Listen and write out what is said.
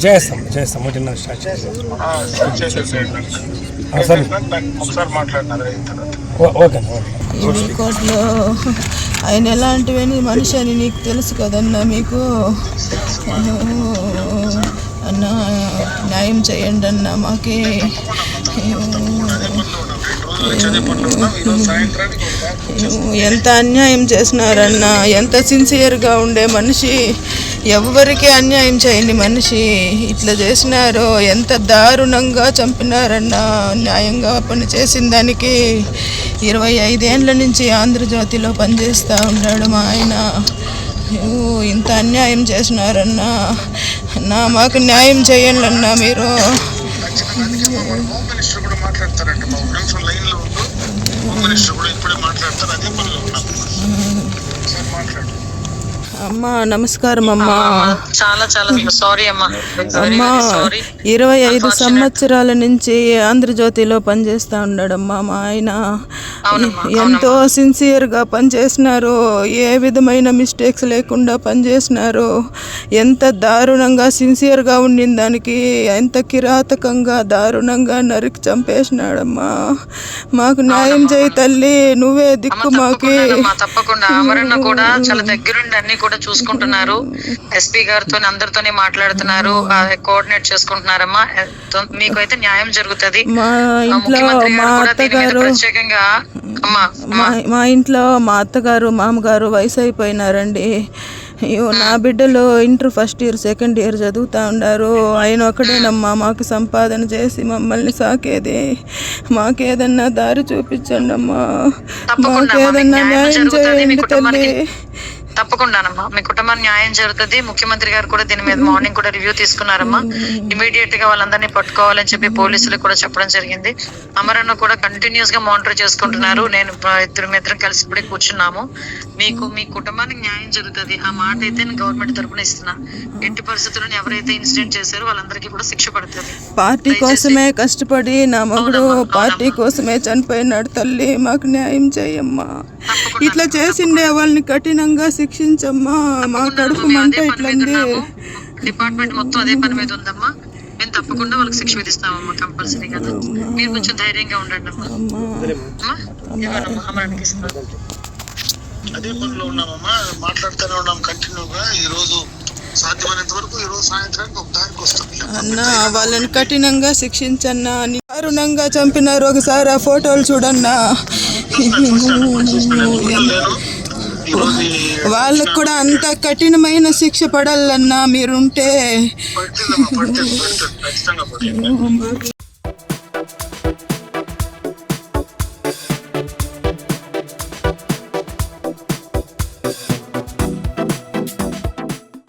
చేస్తాం ఒకటిన్నర స్టార్ట్ సరే ఓకే. ఈ కోర్టులో ఆయన ఎలాంటివని మనిషి అని నీకు తెలుసు కదన్నా. మీకు అన్న న్యాయం చేయండి అన్న మాకే. ఎంత అన్యాయం చేసినారన్నా. ఎంత సిన్సియర్గా ఉండే మనిషి, ఎవరికి అన్యాయం చేయని మనిషి ఇట్లా చేసినారో. ఎంత దారుణంగా చంపినారన్నా. న్యాయంగా పని చేసిన దానికి 25 ఏళ్ళ నుంచి ఆంధ్రజ్యోతిలో పనిచేస్తూ ఉన్నాడు మా ఆయన. ఇంత అన్యాయం చేసినారన్నా. మాకు న్యాయం చేయండి అన్నా మీరు. అమ్మా నమస్కారం అమ్మా. చాలా సారీ అమ్మా. 25 సంవత్సరాల నుంచి ఆంధ్రజ్యోతిలో పనిచేస్తూ ఉన్నాడమ్మా మా ఆయన. ఎంతో సిన్సియర్గా పనిచేసినారు. ఏ విధమైన మిస్టేక్స్ లేకుండా పనిచేసినారు. ఎంత దారుణంగా సిన్సియర్గా ఉండిన దానికి ఎంత కిరాతకంగా దారుణంగా నరికి చంపేసినాడమ్మా. మాకు న్యాయం చేయి తల్లి, నువ్వే దిక్కు మాకి. తప్పకుండా అమరన్న కూడా చాలా దగ్గరుండి అన్ని కూడా చూసుకుంటున్నారు. ఎస్పీ గారితో అందరితోనే మాట్లాడుతున్నారు, కోఆర్డినేట్ చేసుకుంటున్నారమ్మా. మీకైతే న్యాయం జరుగుతుంది. ప్రత్యేకంగా మా ఇంట్లో మా అత్తగారు మామగారు వయసు అయిపోయినారండి. అయ్యో నా బిడ్డలు inter first year second year చదువుతూ ఉన్నారు. ఆయన ఒకడేనమ్మా మాకు సంపాదన చేసి మమ్మల్ని సాకేది. మాకేదన్నా దారి చూపించండి అమ్మా. మాకేదన్నా న్యాయం చేయండి తల్లి. తప్పకుండానమ్మా మీ కుటుంబానికి న్యాయం జరుగుతుంది. ముఖ్యమంత్రి గారు కూడా దీని మీద మార్నింగ్ కూడా రివ్యూ తీసుకున్నారమ్మా. ఇమీడియట్ గా వాళ్ళందరినీ పట్టుకోవాలని చెప్పి పోలీసులకు కూడా చెప్పడం జరిగింది. అమరన్న కూడా కంటిన్యూస్ గా మానిటర్ చేసుకుంటున్నారు. నేను ఇద్దరం కలిసి ఇప్పుడే కూర్చున్నాము. మీ కుటుంబానికి న్యాయం జరుగుతుంది. ఆ మాట అయితే నేను గవర్నమెంట్ తరఫున ఇస్తున్నా. ఎట్టి పరిస్థితుల్లో ఎవరైతే ఇన్సిడెంట్ చేశారో వాళ్ళందరికీ కూడా శిక్ష పడుతుంది. పార్టీ కోసమే కష్టపడి నా మగుడు పార్టీ కోసమే చనిపోయినాడు తల్లి. మాకు న్యాయం చేయమ్మా. ఇట్లా చేసిండే వాళ్ళని కఠినంగా శిక్షించమ్మా. మా కడుపు మంట ఇట్లంది. డిపార్ట్మెంట్ మొత్తం అదే పని మీద ఉందమ్మా. మేము తప్పకుండా వాళ్ళకి శిక్ష విధిస్తామమ్మా. కంపల్సరీ కదా. మీరు కొంచెం ధైర్యంగా ఉండండి అమ్మా. అమరానికి అదే పనిలో ఉన్నామమ్మా. మాట్లాడుతూనే ఉన్నాం కంటిన్యూగా. ఈ రోజు సాధ్యమైనంత వరకు ఈ రోజు సాయంత్రానికి ఒక దారికి వస్తుంది అన్నా. వాళ్ళని కఠినంగా శిక్షించన్నా. దారుణంగా చంపినారు. ఒకసారి ఆ ఫోటోలు చూడన్నా. వాళ్ళకు కూడా అంత కఠినమైన శిక్ష పడాలన్నా మీరుంటే.